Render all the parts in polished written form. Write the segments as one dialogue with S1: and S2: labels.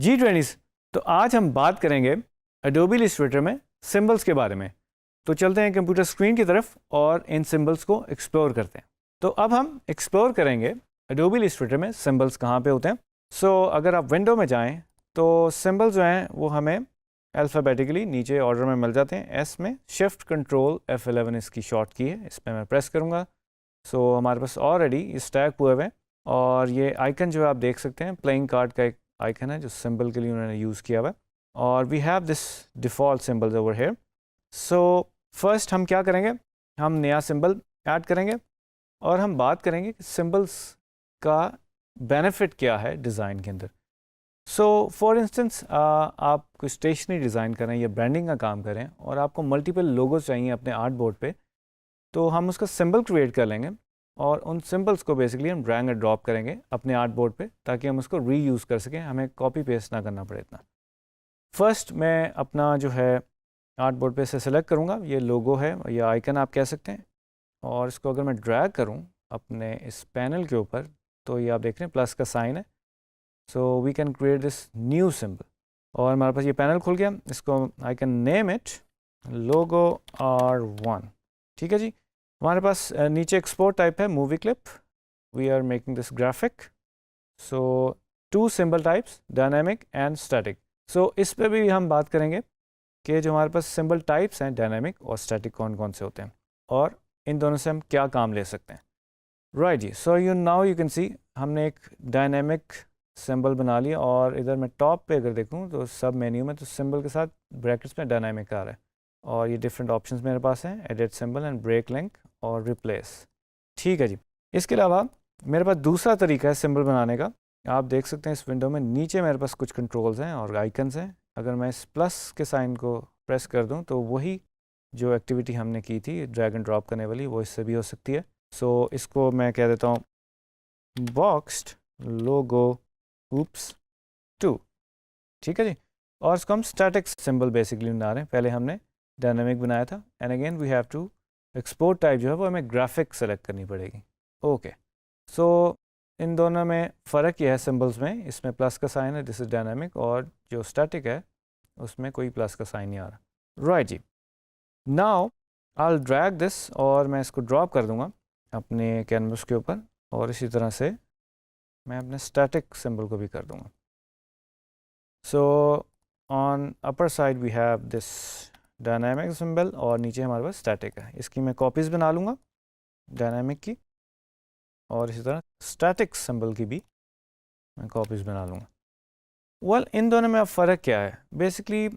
S1: G20s। तो आज हम बात करेंगे एडोबी इलस्ट्रेटर में सिंबल्स के बारे में। तो चलते हैं कंप्यूटर स्क्रीन की तरफ और इन सिंबल्स को एक्सप्लोर करते हैं। तो अब हम एक्सप्लोर करेंगे एडोबी इलस्ट्रेटर में सिंबल्स कहाँ पे होते हैं। अगर आप विंडो में जाएं तो सिंबल्स जो हैं वो हमें अल्फ़ाबेटिकली नीचे ऑर्डर में मिल जाते हैं। एस में शिफ्ट कंट्रोल F11 इसकी शॉर्ट की है, इस पर मैं प्रेस करूँगा। हमारे पास ऑलरेडी ये स्टैक हुए हुए हैं और ये आइकन जो है आप देख सकते हैं प्लेइंग कार्ड का एक आइकन है जो सिंबल के लिए उन्होंने यूज़ किया हुआ है। और we have this default symbols over here. First हम क्या करेंगे, हम नया सिंबल ऐड करेंगे और हम बात करेंगे कि सिंबल्स का बेनिफिट क्या है डिज़ाइन के अंदर। फॉर इंस्टेंस आप कोई स्टेशनरी डिज़ाइन करें या ब्रांडिंग का काम करें और आपको मल्टीपल लोगोज चाहिए अपने आर्ट बोर्ड पे, तो हम उसका सिंबल क्रिएट कर लेंगे और उन सिंबल्स को बेसिकली हम ड्रैग एंड ड्रॉप करेंगे अपने आर्ट बोर्ड पे ताकि हम उसको रीयूज़ कर सकें, हमें कॉपी पेस्ट ना करना पड़े इतना। फर्स्ट मैं अपना जो है आर्ट बोर्ड पे से सिलेक्ट करूँगा, ये लोगो है या आइकन आप कह सकते हैं, और इसको अगर मैं ड्रैग करूँ अपने इस पैनल के ऊपर तो ये आप देख रहे हैं प्लस का साइन है। We can create this new symbol और हमारे पास ये पैनल खुल गया। इसको I can name it logo R1। ठीक है जी। हमारे पास नीचे एक्सपोर्ट टाइप है movie clip, we are making this graphic. Two symbol types dynamic and static. इस पे भी हम बात करेंगे कि जो हमारे पास सिंबल टाइप्स हैं डायनामिक और स्टैटिक कौन कौन से होते हैं और इन दोनों से हम क्या काम ले सकते हैं। राइट जी। नाउ यू कैन सी हमने एक डायनामिक सिंबल बना लिया और इधर मैं टॉप पे अगर देखूं तो सब मेन्यू में तो सिंबल के साथ ब्रैकेट्स में डायनामिक आ रहा है और ये डिफरेंट ऑप्शंस मेरे पास हैं, edit symbol and break link और रिप्लेस। ठीक है जी। इसके अलावा मेरे पास दूसरा तरीका है सिंबल बनाने का। आप देख सकते हैं इस विंडो में नीचे मेरे पास कुछ कंट्रोल्स हैं और आइकन्स हैं। अगर मैं इस प्लस के साइन को प्रेस कर दूं तो वही जो एक्टिविटी हमने की थी ड्रैग एंड ड्रॉप करने वाली वो इससे भी हो सकती है। इसको मैं कह देता हूँ बॉक्स्ड लोगो oops 2। ठीक है जी। और इसको हम स्टैटिक सिंबल बेसिकली बना रहे हैं, पहले हमने डायनामिक बनाया था। And again we have to export type जो है वो हमें ग्राफिक सेलेक्ट करनी पड़ेगी। ओके। इन दोनों में फ़र्क यह है सिंबल्स में, इसमें प्लस का साइन है, दिस इज़ डायनामिक, और जो स्टैटिक है उसमें कोई प्लस का साइन नहीं आ रहा। राइट जी। Now I will drag this और मैं इसको ड्रॉप कर दूंगा अपने कैनवस के ऊपर और इसी तरह से मैं अपने स्टैटिक सिंबल को भी कर दूंगा। On upper side we have this dynamic symbol और नीचे हमारे पास स्टैटिक है। इसकी मैं कॉपीज़ बना लूँगा डायनामिक की और इसी तरह स्टैटिक सिंबल की भी मैं कॉपीज़ बना लूँगा। इन दोनों में अब फ़र्क क्या है? बेसिकली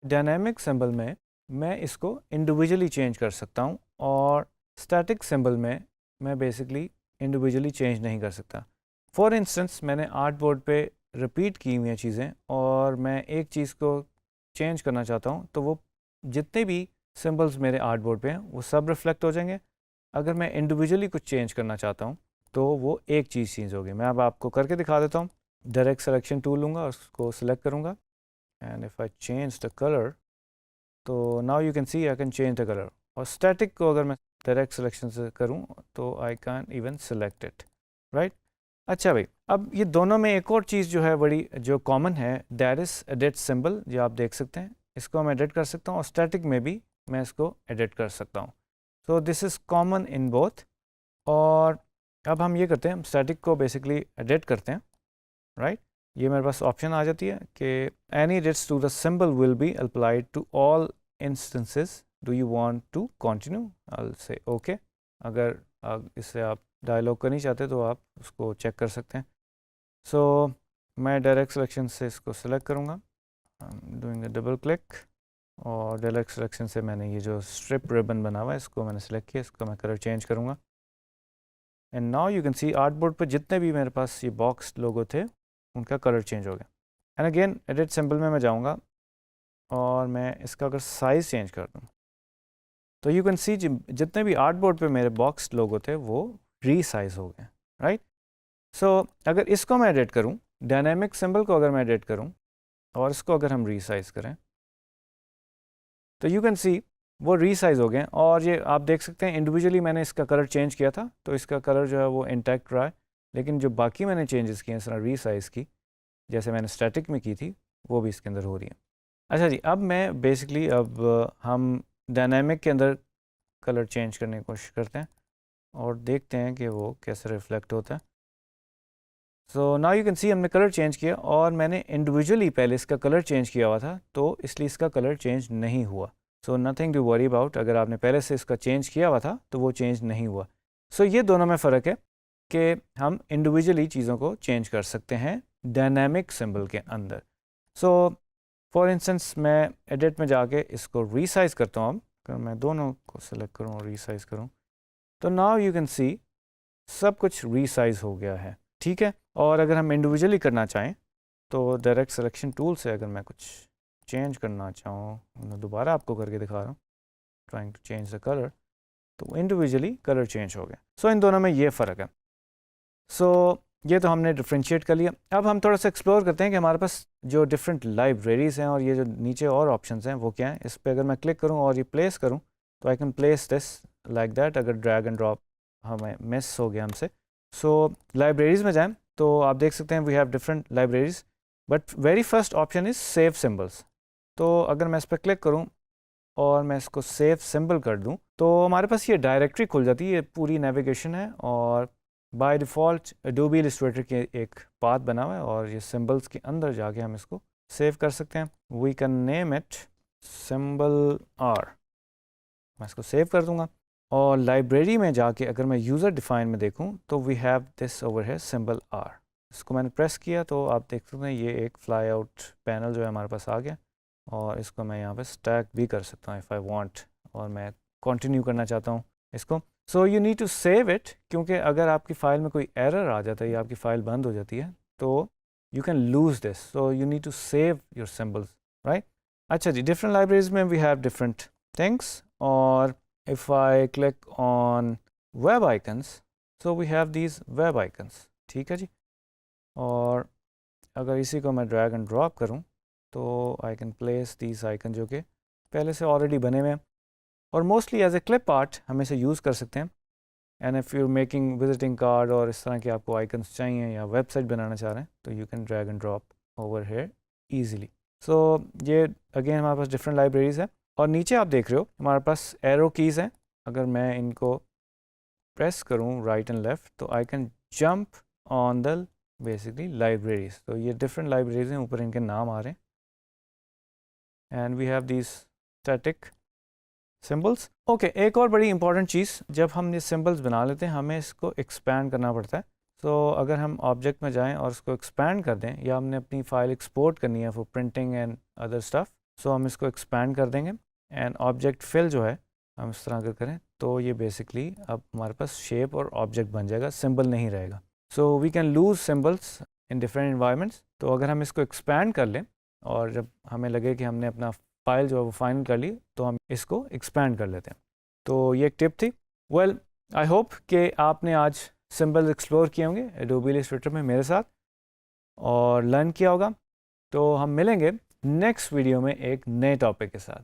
S1: डायनामिक सिंबल में मैं इसको इंडिविजुअली चेंज कर सकता हूँ और स्टैटिक सिंबल में मैं बेसिकली इंडिविजुअली चेंज नहीं कर सकता। फॉर इंस्टेंस मैंने आर्ट बोर्ड पे रिपीट की हुई चीज़ें और मैं एक चीज़ को चेंज करना चाहता हूँ तो वो जितने भी सिंबल्स मेरे आर्ट बोर्ड पे हैं वो सब रिफ्लेक्ट हो जाएंगे। अगर मैं इंडिविजुअली कुछ चेंज करना चाहता हूँ तो वो एक चीज़ चेंज होगी। मैं अब आपको करके दिखा देता हूँ। डायरेक्ट सेलेक्शन टूल लूँगा, उसको सिलेक्ट करूँगा and if I change the colour तो now you can see I can change the colour. और स्टैटिक को अगर मैं डायरेक्ट सिलेक्शन से करूँ तो I can even select it. Right. अच्छा भाई, अब ये दोनों में एक और चीज़ जो है बड़ी जो कॉमन है दैट इज़ एडिट सिंबल, जो आप देख सकते हैं। इसको मैं एडिट कर सकता हूँ और स्टैटिक में भी मैं इसको एडिट कर सकता हूँ। This is common in both. और अब हम ये करते हैं, हम स्टैटिक को बेसिकली एडिट करते हैं। राइट। ये मेरे पास ऑप्शन आ जाती है कि any edits to the symbol will be applied to all instances, do you want to continue? I will say okay. अगर इससे आप डायलॉग करनी चाहते तो आप उसको चेक कर सकते हैं। मैं डायरेक्ट सिलेक्शन से इसको सिलेक्ट करूँगा, डूइंग अ डबल क्लिक, और डायरेक्ट सिलेक्शन से मैंने ये जो स्ट्रिप रिबन बना हुआ है इसको मैंने सिलेक्ट किया, इसको मैं कलर चेंज करूँगा। And now you can C art board पर जितने भी मेरे पास ये बॉक्स लोगो थे उनका कलर चेंज हो गया। एंड अगेन एडिट सिंबल में मैं जाऊँगा और मैं इसका अगर साइज़ चेंज कर दूँ तो यू कैन सी जितने भी आर्ट बोर्ड पे मेरे बॉक्स लोगो थे वो रीसाइज हो गए। राइट। अगर इसको मैं एडिट करूं, डायनामिक सिंबल को अगर मैं एडिट करूं और इसको अगर हम रीसाइज करें तो यू कैन सी वो रीसाइज हो गए। और ये आप देख सकते हैं इंडिविजुअली मैंने इसका कलर चेंज किया था तो इसका कलर जो है वो इंटैक्ट रहा है, लेकिन जो बाकी मैंने चेंजेस किए हैं इस तरह रीसाइज की जैसे मैंने स्टैटिक में की थी वो भी इसके अंदर हो रही है। अच्छा जी, अब मैं बेसिकली अब हम डायनामिक के अंदर कलर चेंज करने की कोशिश करते हैं और देखते हैं कि वो कैसे रिफ्लेक्ट होता है। So now you can see हमने कलर चेंज किया और मैंने इंडिविजुअली पहले इसका कलर चेंज किया हुआ था, तो इसलिए इसका कलर चेंज नहीं हुआ। So nothing to worry about, अगर आपने पहले से इसका चेंज किया हुआ था तो वो चेंज नहीं हुआ। सो ये दोनों में फ़र्क है कि हम इंडिविजुअली चीज़ों को चेंज कर सकते हैं डायनामिक सिंबल के अंदर। सो फॉर इंस्टेंस मैं एडिट में जाके इसको रीसाइज करता हूँ। अब अगर मैं दोनों को सेलेक्ट करूँ और रीसाइज करूँ तो नाउ यू कैन सी सब कुछ रीसाइज हो गया है, ठीक है। और अगर हम इंडिविजुअली करना चाहें तो डायरेक्ट सिलेक्शन टूल से अगर मैं कुछ चेंज करना चाहूँ, मैं दोबारा आपको करके दिखा रहा हूँ, trying to change the colour, तो इंडिविजुअली कलर चेंज हो गया। सो इन दोनों में ये फ़र्क है। सो ये तो हमने डिफ्रेंशिएट कर लिया। अब हम थोड़ा सा एक्सप्लोर करते हैं कि हमारे पास जो डिफरेंट लाइब्रेरीज़ हैं और ये जो नीचे और ऑप्शंस हैं वो क्या हैं। इस पर अगर मैं क्लिक करूँ और ये प्लेस करूँ तो I can place this like that. अगर ड्रैग एंड ड्रॉप हमें मिस हो गया हमसे, सो लाइब्रेरीज़ में जाएं तो आप देख सकते हैं we have different libraries, but very first option is save symbols. तो अगर मैं इस पर क्लिक करूँ और मैं इसको सेव सिंबल कर दूं तो हमारे पास ये डायरेक्टरी खुल जाती है, ये पूरी नेविगेशन है और बाय डिफ़ॉल्ट एडोबी इलस्ट्रेटर के एक पाथ बना हुआ है और ये सिंबल्स के अंदर जाके हम इसको सेव कर सकते हैं। We can name it symbol R. मैं इसको सेव कर दूंगा और लाइब्रेरी में जाके अगर मैं यूज़र डिफाइन में देखूं तो वी हैव दिस ओवर है सिंबल आर। इसको मैंने प्रेस किया तो आप देख सकते हैं ये एक फ्लाई आउट पैनल जो है हमारे पास आ गया और इसको मैं यहाँ पे स्टैक भी कर सकता हूँ इफ़ आई वांट, और मैं कंटिन्यू करना चाहता हूँ इसको। So you need to save it, क्योंकि अगर आपकी फ़ाइल में कोई एरर आ जाता है या आपकी फ़ाइल बंद हो जाती है तो you can lose this. So you need to save your symbols, right. अच्छा जी, डिफरेंट लाइब्रेरीज में वी हैव डिफरेंट थिंग्स, और if I click on web icons so we have these web icons, ठीक है जी। और अगर इसी को मैं ड्रैग एंड ड्रॉप करूँ तो I can place these icon जो कि पहले से ऑलरेडी बने हुए हैं और mostly as a clip art हम इसे यूज़ कर सकते हैं। And if you making visiting card और इस तरह के आपको आइकन्स चाहिए या वेबसाइट बनाना चाह रहे हैं तो you can drag and drop over here easily. So ये अगेन हमारे पास डिफरेंट लाइब्रेरीज़ हैं और नीचे आप देख रहे हो हमारे पास एरो कीज़ हैं। अगर मैं इनको प्रेस करूँ राइट एंड लेफ़्ट तो I can jump on the basically libraries. तो ये डिफरेंट लाइब्रेरीज हैं, ऊपर इनके नाम आ रहे हैं and we have these static symbols. Okay, एक और बड़ी इंपॉर्टेंट चीज़, जब हम ये सिंबल्स बना लेते हैं हमें इसको एक्सपैंड करना पड़ता है। सो अगर हम ऑब्जेक्ट में जाएं और इसको एक्सपैंड कर दें या हमने अपनी फ़ाइल एक्सपोर्ट करनी है for printing and other stuff, so हम इसको एक्सपैंड कर देंगे एंड ऑब्जेक्ट फिल जो है हम इस तरह अगर करें तो ये बेसिकली अब हमारे पास शेप और ऑब्जेक्ट बन जाएगा, सिंबल नहीं रहेगा। So we can lose symbols in different environments. तो अगर हम इसको एक्सपैंड कर लें और जब हमें लगे कि हमने अपना फाइल जो है वो फाइनल कर ली तो हम इसको एक्सपैंड कर लेते हैं। तो ये एक टिप थी। वेल, आई होप कि आपने आज सिंबल्स एक्सप्लोर किए होंगे एडोबी इलस्ट्रेटर में मेरे साथ और लर्न किया होगा। तो हम मिलेंगे नेक्स्ट वीडियो में एक नए टॉपिक के साथ।